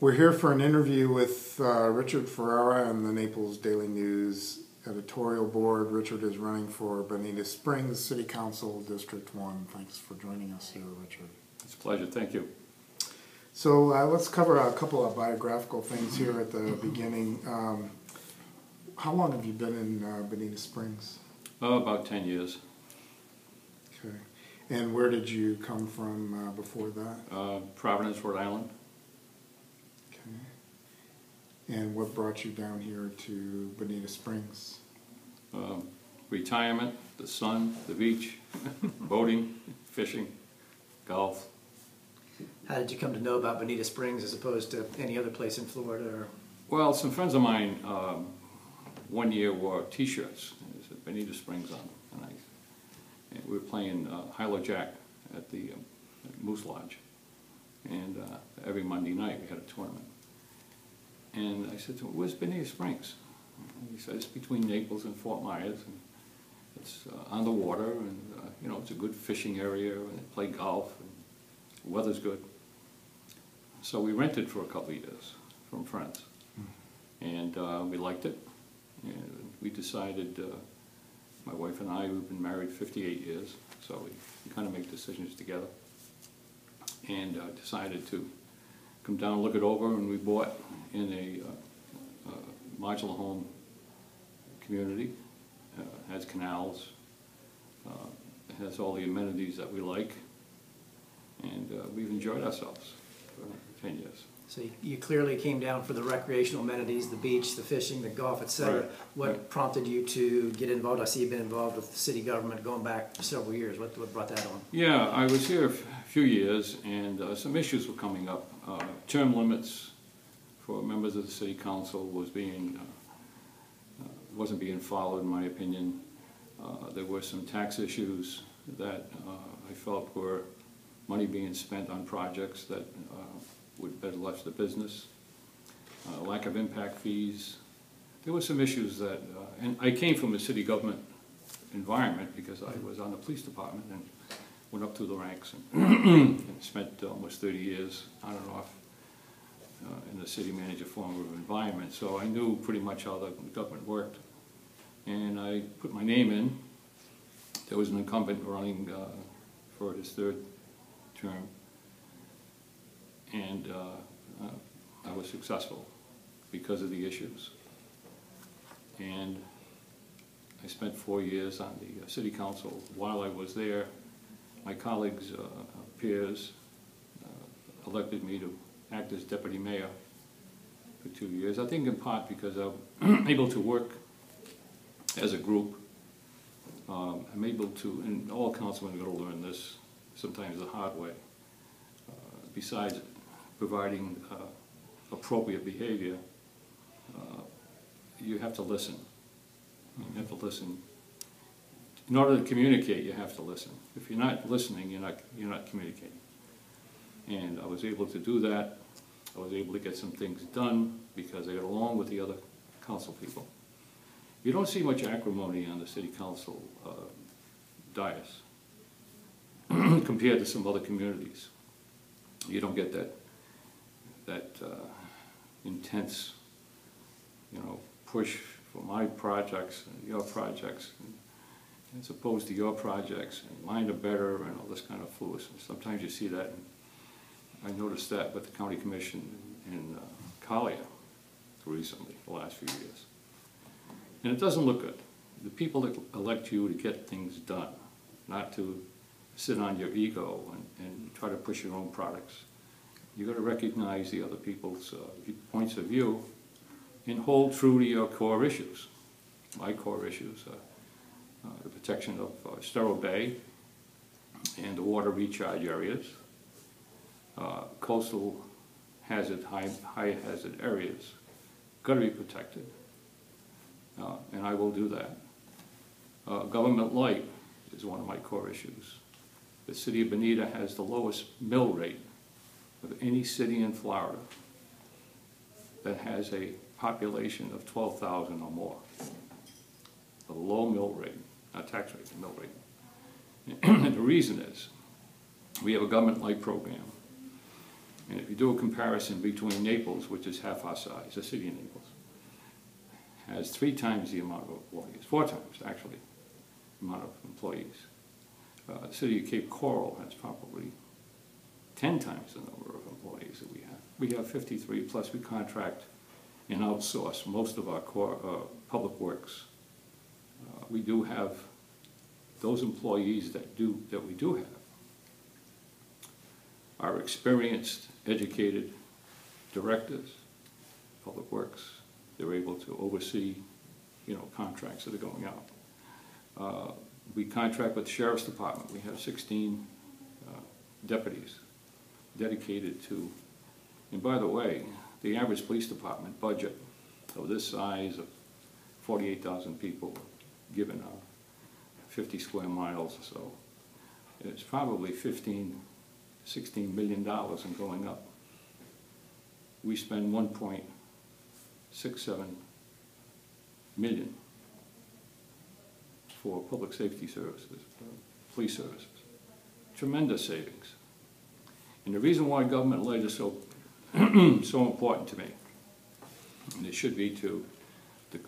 We're here for an interview with Richard Ferreira and the Naples Daily News Editorial Board. Richard is running for Bonita Springs City Council, District 1. Thanks for joining us here, Richard. It's a pleasure. Thank you. So let's cover a couple of biographical things here at the beginning. How long have you been in Bonita Springs? About 10 years. Okay. And where did you come from before that? Providence, Rhode Island. And what brought you down here to Bonita Springs? Retirement, the sun, the beach, boating, fishing, golf. How did you come to know about Bonita Springs as opposed to any other place in Florida? Or? Well, some friends of mine one year wore T-shirts. It said Bonita Springs on them. And we were playing Hilo Jack at the Moose Lodge. And every Monday night we had a tournament. And I said to him, "Where's Bonita Springs?" And he said, "It's between Naples and Fort Myers, and it's on the water, and you know, it's a good fishing area, and they play golf, and the weather's good." So we rented for a couple of years from friends, and we liked it, and we decided, my wife and I, we've been married 58 years, so we kind of make decisions together, and decided to come down, look it over, and we bought in a modular home community. Has canals, it has all the amenities that we like, and we've enjoyed ourselves for 10 years. So you clearly came down for the recreational amenities, the beach, the fishing, the golf, etc. Right. What prompted you to get involved? I see you've been involved with the city government going back several years. What brought that on? Yeah, I was here a few years, and some issues were coming up. Term limits for members of the city council wasn't being followed, in my opinion. There were some tax issues that I felt were money being spent on projects that would better left the business. Lack of impact fees. There were some issues that, and I came from a city government environment because I was on the police department and went up through the ranks and spent almost 30 years on and off in the city manager form of environment. So I knew pretty much how the government worked. And I put my name in. There was an incumbent running for his third term. And I was successful because of the issues. And I spent 4 years on the city council. While I was there, my colleagues, peers, elected me to act as deputy mayor for 2 years. I think in part because I'm able to work as a group. I'm able to, and all councilmen are going to learn this sometimes the hard way. Besides providing appropriate behavior, you have to listen. You have to listen. In order to communicate, you have to listen. If you're not listening, you're not communicating. And I was able to do that. I was able to get some things done because I got along with the other council people. You don't see much acrimony on the city council dais compared to some other communities. You don't get that intense, push for my projects and your projects, as opposed to your projects, and mine are better, and all this kind of foolishness. Sometimes you see that, and I noticed that with the county commission in Collier recently, the last few years. And it doesn't look good. The people that elect you to get things done, not to sit on your ego and try to push your own products. You've got to recognize the other people's points of view and hold true to your core issues. My core issues are the protection of Sterile Bay and the water recharge areas, coastal hazard, high hazard areas, got to be protected, and I will do that. Government light is one of my core issues. The city of Bonita has the lowest mill rate of any city in Florida that has a population of 12,000 or more. A low mill rate, not tax rate, mill rate. And the reason is we have a government light program, And if you do a comparison between Naples, which is half our size, the city of Naples, has 3 times the amount of employees, 4 times actually, the amount of employees. The city of Cape Coral has probably 10 times the number of employees that we have. We have 53, plus we contract and outsource most of our public works. We do have those employees that we do have are experienced, educated directors, public works. They're able to oversee, contracts that are going out. We contract with the Sheriff's Department. We have 16 deputies dedicated to, and by the way, the average police department budget of this size of 48,000 people, given 50 square miles or so, it's probably $16 million and going up. We spend 1.67 million for public safety services, police services. Tremendous savings. And the reason why government lead is so so important to me, and it should be to the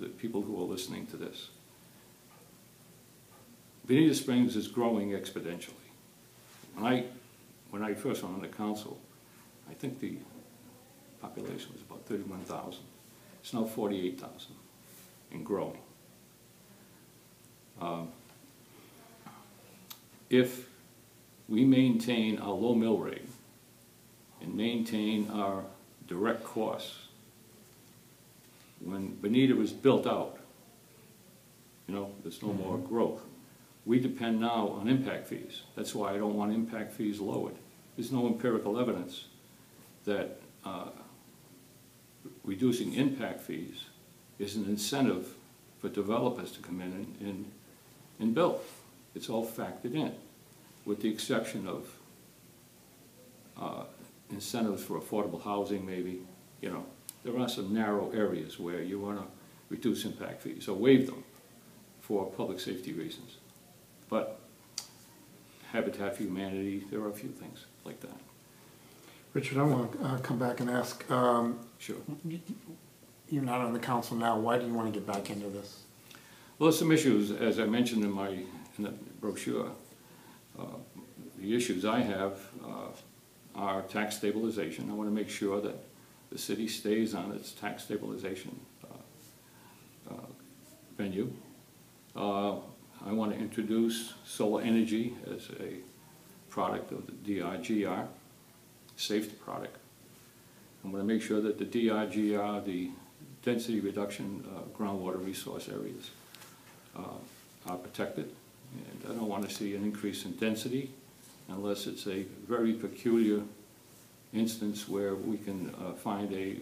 people who are listening to this. Bonita Springs is growing exponentially. When I first went on the council, I think the population was about 31,000. It's now 48,000 and growing. If we maintain our low mill rate and maintain our direct costs, when Bonita was built out, there's no more growth. We depend now on impact fees. That's why I don't want impact fees lowered. There's no empirical evidence that reducing impact fees is an incentive for developers to come in and build. It's all factored in, with the exception of incentives for affordable housing, maybe. There are some narrow areas where you want to reduce impact fees or waive them for public safety reasons. But Habitat for Humanity, there are a few things like that. Richard, I want to come back and ask, Sure. You're not on the council now, why do you want to get back into this? Well, there's some issues, as I mentioned in the brochure. The issues I have are tax stabilization. I want to make sure that the city stays on its tax stabilization venue. I want to introduce solar energy as a product of the DRGR, safe product. I want to make sure that the DRGR, the density reduction groundwater resource areas, are protected. And I don't want to see an increase in density unless it's a very peculiar instance where we can find a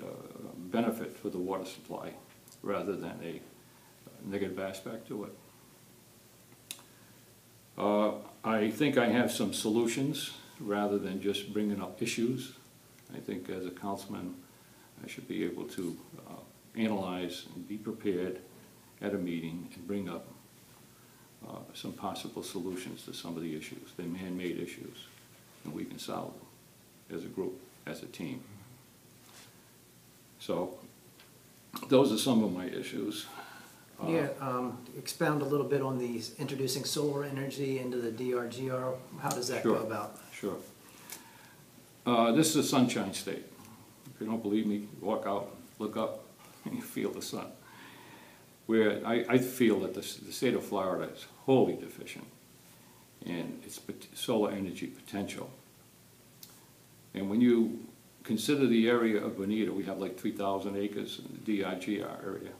benefit for the water supply rather than a negative aspect to it. I think I have some solutions rather than just bringing up issues. I think as a councilman I should be able to analyze and be prepared at a meeting and bring up some possible solutions to some of the issues. They're man-made issues, and we can solve them as a group, as a team. So those are some of my issues. Expound a little bit on these, introducing solar energy into the DRGR. How does that go about? Sure. This is a sunshine state. If you don't believe me, walk out, look up, and you feel the sun. Where I feel that the state of Florida is wholly deficient in its solar energy potential. And when you consider the area of Bonita, we have like 3,000 acres in the DRGR area.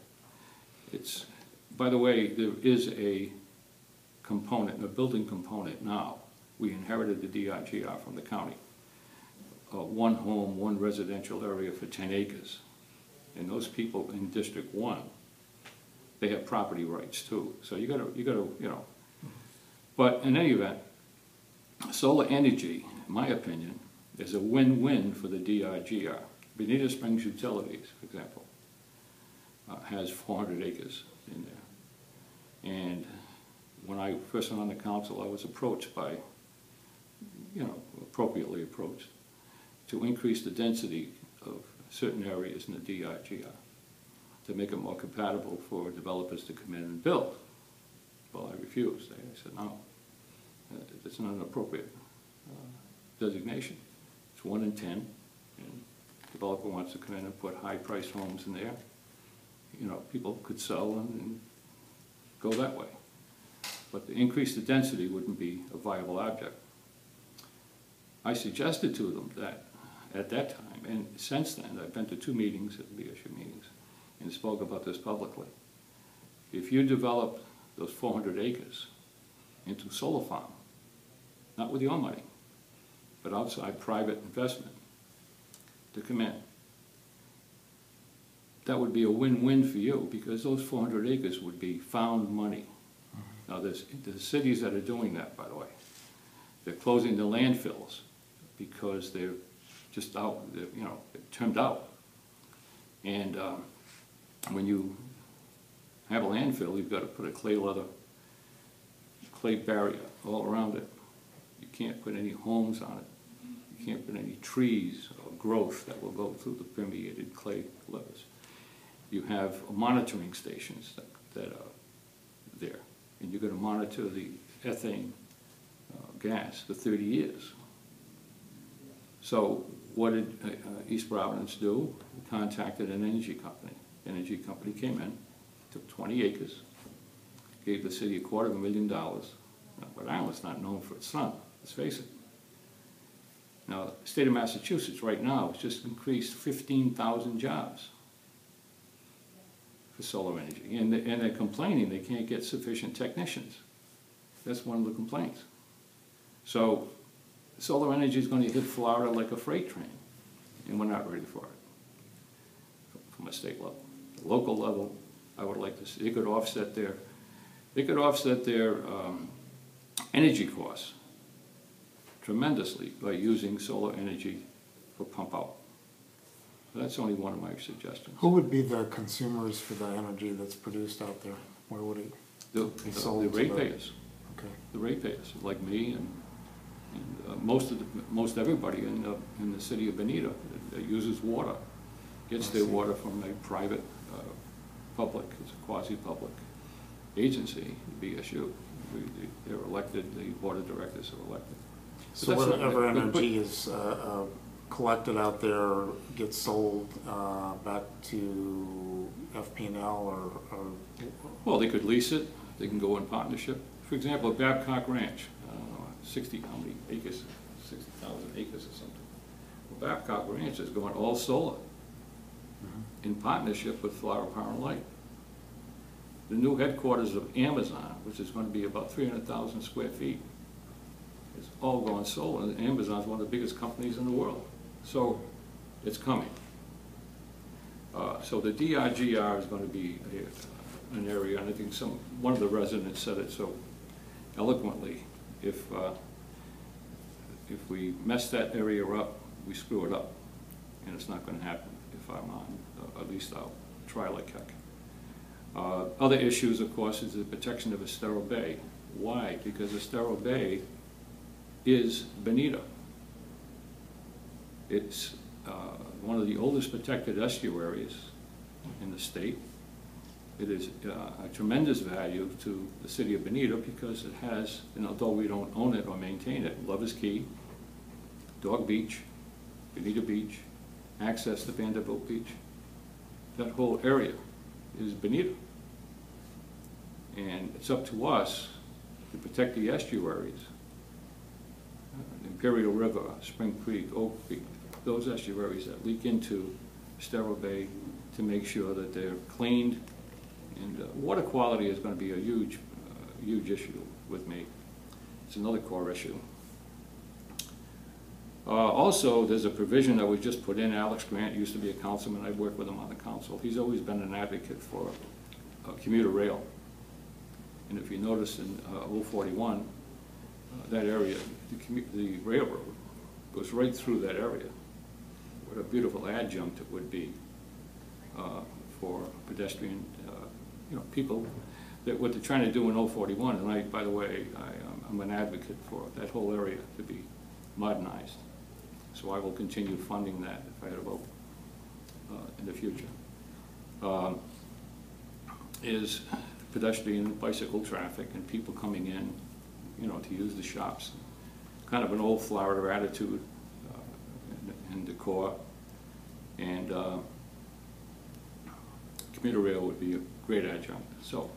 It's, by the way, there is a component, a building component now. We inherited the DRGR from the county. One home, one residential area for 10 acres. And those people in District 1, they have property rights too. So you gotta. But in any event, solar energy, in my opinion, is a win-win for the DRGR. Bonita Springs Utilities, for example, has 400 acres in there. And when I first went on the council, I was approached by, appropriately approached, to increase the density of certain areas in the DRGR, to make it more compatible for developers to come in and build. Well, I refused. I said, no, it's not an appropriate designation. It's 1 in 10, and the developer wants to come in and put high-priced homes in there. You know, people could sell and go that way. But to increase the density wouldn't be a viable object. I suggested to them that at that time, and since then, I've been to 2 meetings, at the BSU meetings, and spoke about this publicly. If you develop those 400 acres into a solar farm, not with your money, but outside private investment to come in, that would be a win-win for you, because those 400 acres would be found money. Now, there's cities that are doing that, by the way. They're closing the landfills because they're just out, you know, they're turned out. And when you have a landfill, you've got to put a clay barrier all around it. You can't put any homes on it. You can't put any trees or growth that will go through the permeated clay layers. You have monitoring stations that are there, and you're going to monitor the ethane gas for 30 years. So what did East Providence do? We contacted an energy company. The energy company came in, took 20 acres, gave the city $250,000. Now, Rhode Island's not known for its sun, let's face it. Now, the state of Massachusetts right now has just increased 15,000 jobs for solar energy. And they're complaining they can't get sufficient technicians. That's one of the complaints. So solar energy is going to hit Florida like a freight train, and we're not ready for it from a state level. The local level, I would like to see, they could offset their energy costs tremendously by using solar energy for pump out. That's only one of my suggestions. Who would be the consumers for the energy that's produced out there? Where would it be sold? The ratepayers. Okay. The ratepayers, like me and most everybody in the city of Bonita that uses water, gets their water from a private, public, it's a quasi-public agency, BSU. They're elected, the board of directors are elected. So whatever energy is collected out there gets sold back to FP&L or? Well, they could lease it, they can go in partnership. For example, Babcock Ranch, 60, how many acres, 60,000 acres or something. Well, Babcock Ranch is going all solar in partnership with Flower Power and Light. The new headquarters of Amazon, which is going to be about 300,000 square feet, is all going solar. And Amazon is one of the biggest companies in the world. So it's coming. So the DRGR is going to be an area, and I think one of the residents said it so eloquently. If we mess that area up, we screw it up, and it's not going to happen if I'm on. At least I'll try like heck. Other issues, of course, is the protection of Estero Bay. Why? Because Estero Bay is Bonita. It's one of the oldest protected estuaries in the state. It is a tremendous value to the city of Bonita because it has, and although we don't own it or maintain it, Lover's Key, Dog Beach, Bonita Beach, access to Vanderbilt Beach, that whole area is Bonita. And it's up to us to protect the estuaries, Imperial River, Spring Creek, Oak Creek, those estuaries that leak into Estero Bay, to make sure that they're cleaned. And water quality is going to be a huge issue with me. It's another core issue. Also, there's a provision that we just put in. Alex Grant used to be a councilman. I worked with him on the council. He's always been an advocate for commuter rail. And if you notice in 041, that area, the railroad goes right through that area. What a beautiful adjunct it would be for pedestrian, people. What they're trying to do in 041, and by the way, I'm an advocate for that whole area to be modernized. So I will continue funding that if I had a vote in the future. Is pedestrian and bicycle traffic and people coming in, you know, to use the shops. Kind of an old Florida attitude and decor. And commuter rail would be a great adjunct. So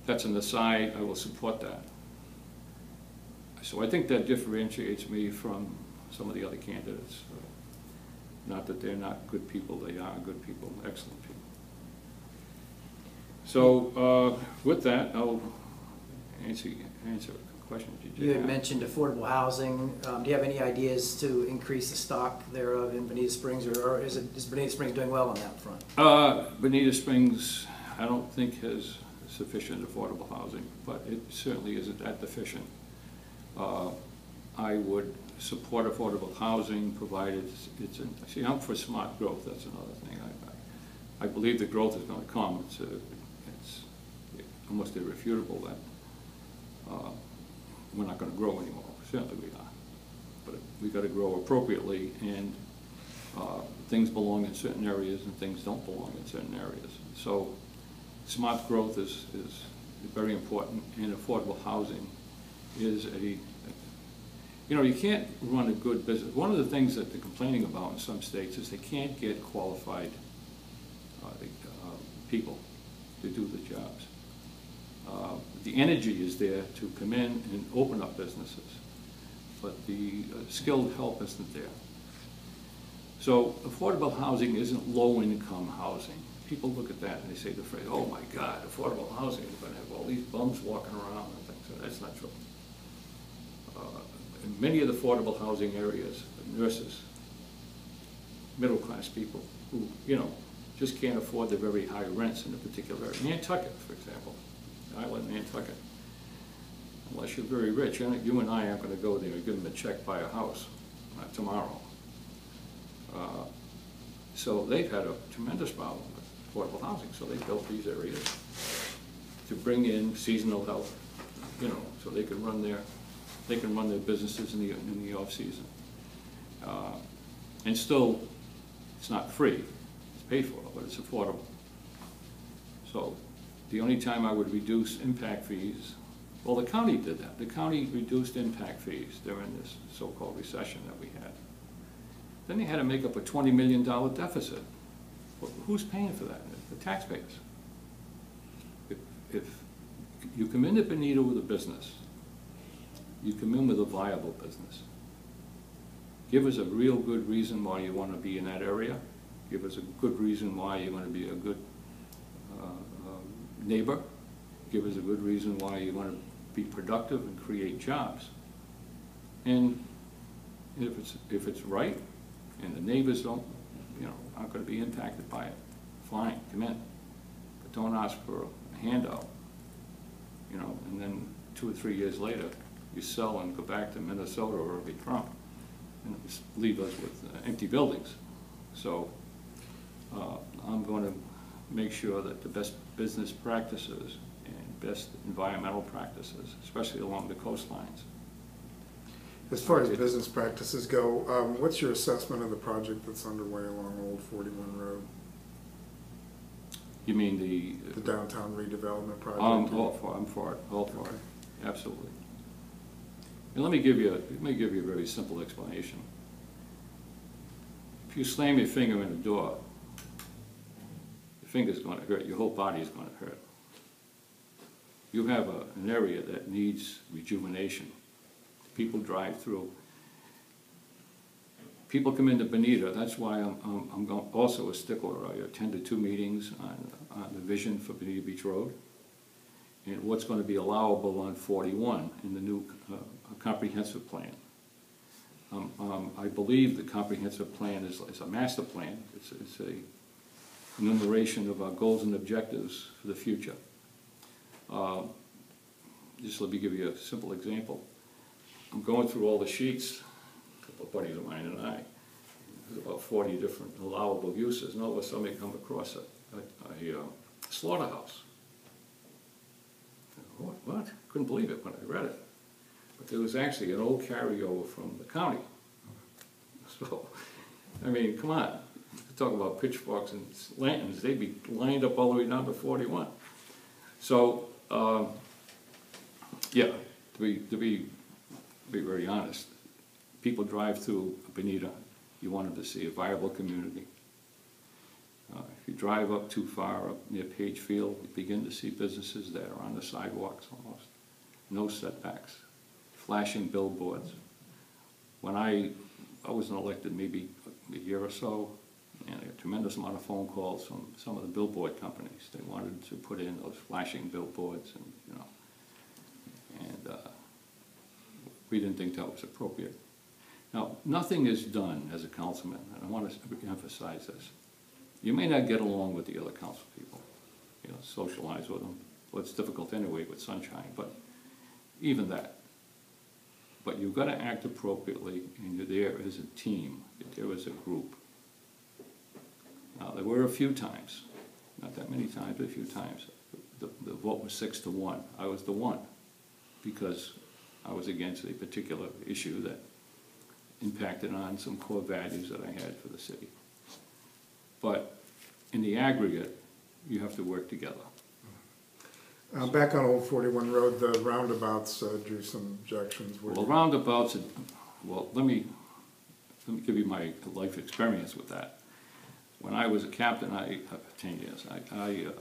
that's an aside, I will support that. So I think that differentiates me from some of the other candidates. Not that they're not good people, they are good people, excellent people. So with that, I'll answer a question that You had mentioned affordable housing. Do you have any ideas to increase the stock thereof in Bonita Springs, or is Bonita Springs doing well on that front? Bonita Springs, I don't think has sufficient affordable housing, but it certainly isn't that deficient. I would support affordable housing provided it's in, see, I'm for smart growth, that's another thing. I believe the growth is going to come. It's almost irrefutable that we're not going to grow anymore. Certainly we are. But we got to grow appropriately, and things belong in certain areas and things don't belong in certain areas. So smart growth is very important, and affordable housing is you know, you can't run a good business. One of the things that they're complaining about in some states is they can't get qualified people to do the jobs. The energy is there to come in and open up businesses, but the skilled help isn't there. So affordable housing isn't low-income housing. People look at that and they say the phrase, oh my God, affordable housing is going to have all these bums walking around and things. So that's not true. In many of the affordable housing areas, nurses, middle-class people who, you know, just can't afford the very high rents in a particular area. Nantucket, for example, the island of Nantucket. Unless you're very rich, you and I aren't going to go there and give them a check, buy a house tomorrow. So they've had a tremendous problem with affordable housing. So they built these areas to bring in seasonal help, you know, so they can run their businesses in the off season. And still, it's not free. It's paid for, but it's affordable. So the only time I would reduce impact fees, well, the county did that. The county reduced impact fees during this so-called recession that we had. Then they had to make up a $20 million deficit. Well, who's paying for that? The taxpayers. If you come into Bonita with a business, you come in with a viable business. Give us a real good reason why you want to be in that area. Give us a good reason why you want to be a good neighbor. Give us a good reason why you want to be productive and create jobs. And if it's right, and the neighbors don't, you know, aren't going to be impacted by it, fine, come in. But don't ask for a handout, you know, and then 2 or 3 years later, you sell and go back to Minnesota or be Trump, and leave us with empty buildings. So I'm going to make sure that the best business practices and best environmental practices, especially along the coastlines. As far as business practices go, what's your assessment of the project that's underway along Old 41 Road? You mean the downtown redevelopment project? I'm for it, all for it, absolutely. And let me give you a very simple explanation. If you slam your finger in a door, your finger's going to hurt, your whole body is going to hurt. You have an area that needs rejuvenation. People drive through. People come into Bonita. That's why I'm also a stickler. I attended 2 meetings on the vision for Bonita Beach Road and what's going to be allowable on 41 in the new comprehensive plan. I believe the comprehensive plan is a master plan. It's a enumeration of our goals and objectives for the future. Just let me give you a simple example. I'm going through all the sheets, a couple of buddies of mine and I. There's about 40 different allowable uses, and all of a sudden we come across a slaughterhouse. What? Couldn't believe it when I read it. But there was actually an old carryover from the county. So, I mean, come on, talk about pitchforks and lanterns, they'd be lined up all the way down to 41. So, yeah, to be very honest, people drive through Bonita, you want them to see a viable community. If you drive up too far, up near Page Field, you begin to see businesses that are on the sidewalks almost. No setbacks, flashing billboards. When I wasn't elected maybe a year or so, and I got a tremendous amount of phone calls from some of the billboard companies. They wanted to put in those flashing billboards, and we didn't think that was appropriate. Now, nothing is done as a councilman, and I want to emphasize this. You may not get along with the other council people, socialize with them. Well, it's difficult anyway with sunshine, but even that. But you've got to act appropriately, and you're there as a team, you're there as a group. Now, there were a few times, not that many times, but a few times, the vote was 6-1. I was the one, because I was against a particular issue that impacted on some core values that I had for the city. But in the aggregate, you have to work together. Back on Old 41 Road, the roundabouts drew some objections. Well, roundabouts, well, let me give you my life experience with that. When I was a captain, 10 years, I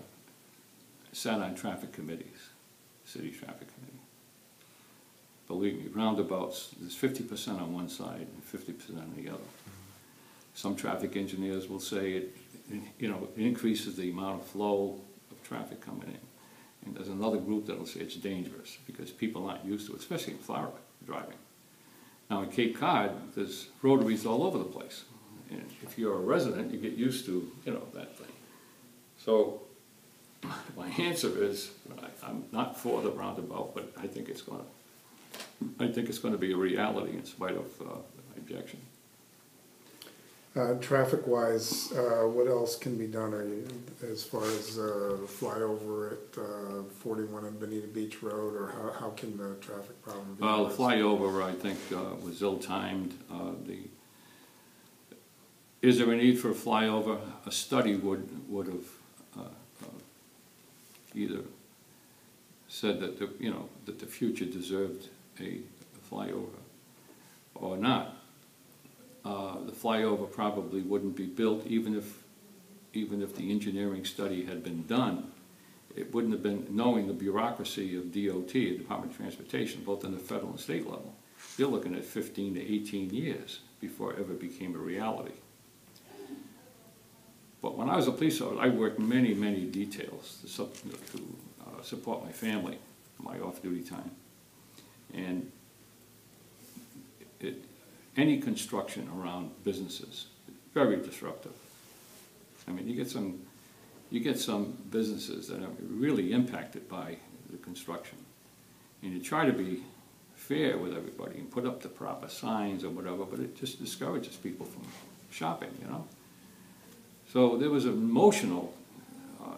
sat on traffic committees, city traffic committee. Believe me, roundabouts, there's 50% on one side and 50% on the other. Some traffic engineers will say it increases the amount of flow of traffic coming in. And there's another group that will say it's dangerous because people aren't used to it, especially in Florida, driving. Now in Cape Cod, there's rotaries all over the place. And if you're a resident, you get used to, that thing. So my answer is, I'm not for the roundabout, but I think it's going to be a reality in spite of my objection. Traffic-wise, what else can be done as far as flyover at 41 and Bonita Beach Road, or how can the traffic problem be Well, addressed? the flyover, I think, was ill-timed. Is there a need for a flyover? A study would have either said that the future deserved a flyover or not. The flyover probably wouldn't be built even if the engineering study had been done. It wouldn't have been, knowing the bureaucracy of DOT, the Department of Transportation, both on the federal and state level. You're looking at 15 to 18 years before it ever became a reality. But when I was a police officer, I worked many details to support my family, my off-duty time. And any construction around businesses, very disruptive. I mean, you get some businesses that are really impacted by the construction. And you try to be fair with everybody and put up the proper signs or whatever, but it just discourages people from shopping, So there was an emotional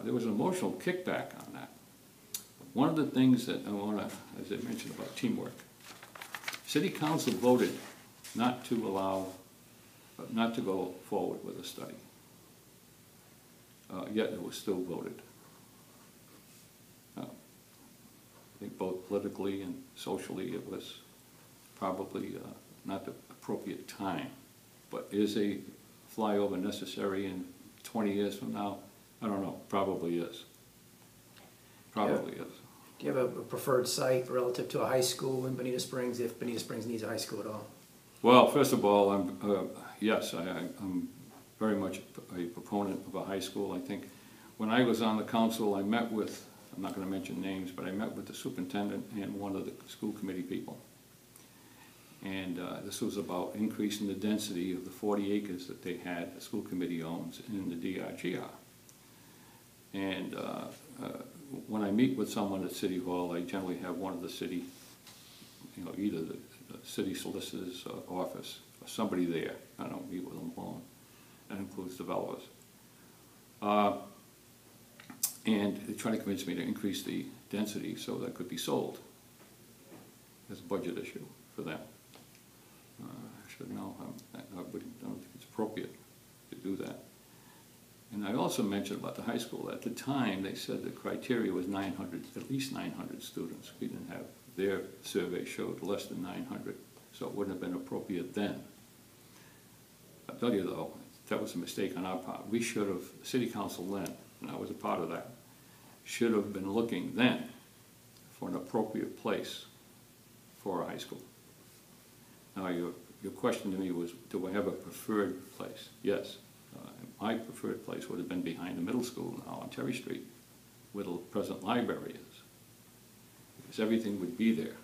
kickback on that. One of the things that I want to, as I mentioned about teamwork, City Council voted not to go forward with a study. Yet it was still voted. I think both politically and socially it was probably not the appropriate time. But is a flyover necessary in 20 years from now? I don't know. Probably is. Probably is. Do you have a preferred site relative to a high school in Bonita Springs, if Bonita Springs needs a high school at all? Well, first of all, I'm very much a proponent of a high school. I think when I was on the council, I met with, I'm not going to mention names, but I met with the superintendent and one of the school committee people. And this was about increasing the density of the 40 acres that they had, the school committee owns, in the DRGR. And when I meet with someone at City Hall, I generally have one of the city, either the city solicitor's office or somebody there. I don't meet with them alone. That includes developers. And they try to convince me to increase the density so that could be sold. It's a budget issue for them. I should know. appropriate to do that. And I also mentioned about the high school. At the time, they said the criteria was 900, at least 900 students. We didn't have, their survey showed less than 900, so it wouldn't have been appropriate then. I'll tell you though, that was a mistake on our part. We should have, the city council then, and I was a part of that, should have been looking then for an appropriate place for a high school. Now, your question to me was, do I have a preferred place? Yes. My preferred place would have been behind the middle school now on Terry Street, where the present library is. Because everything would be there,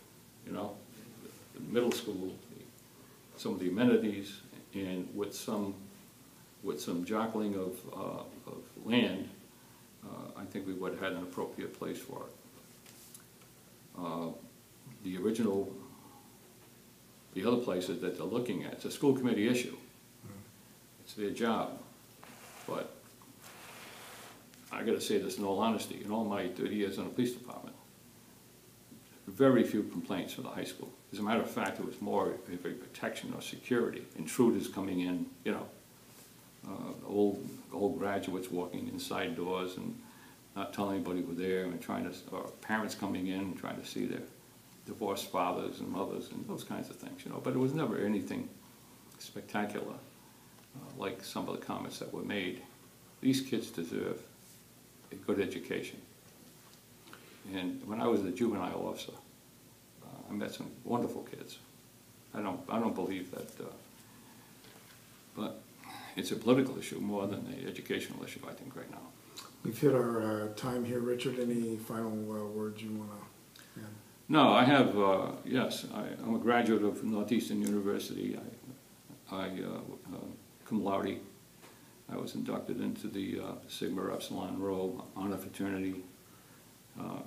you know, the middle school, some of the amenities, and with some jockling of land, I think we would have had an appropriate place for it. The other places that they're looking at, it's a school committee issue. It's their job. But I gotta say this in all honesty, in all my 30 years in the police department, very few complaints from the high school. As a matter of fact, it was more of a protection or security. Intruders coming in, you know, old graduates walking inside doors and not telling anybody were there, and or parents coming in and trying to see their divorced fathers and mothers and those kinds of things, you know. But it was never anything spectacular, like some of the comments that were made. These kids deserve a good education. And when I was a juvenile officer, I met some wonderful kids. I don't believe that, but it's a political issue more than an educational issue, I think, right now. We've hit our time here, Richard. Any final words you want to add? No, I have, yes, I'm a graduate of Northeastern University. I cum laude. I was inducted into the Sigma Epsilon Rho honor fraternity.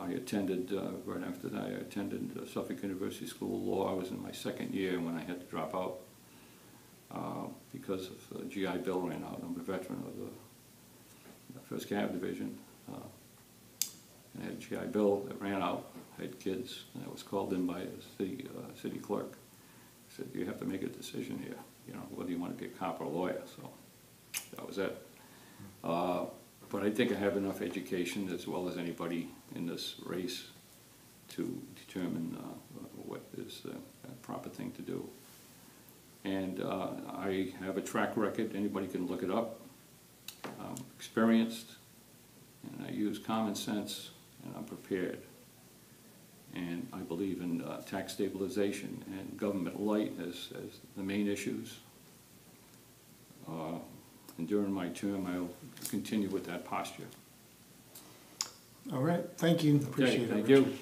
I attended, right after that, I attended Suffolk University School of Law. I was in my second year when I had to drop out because of the GI Bill ran out. I'm a veteran of the 1st Cav Division. And I had a GI Bill that ran out. I had kids, and I was called in by the city clerk. He said, you have to make a decision here, you know, whether you want to be a cop or a lawyer. So that was it. But I think I have enough education, as well as anybody in this race, to determine what is the proper thing to do. And I have a track record. Anybody can look it up. I'm experienced, and I use common sense, and I'm prepared. And I believe in tax stabilization and government light as the main issues. And during my term, I'll continue with that posture. All right, thank you. Appreciate it. Thank Richard. you.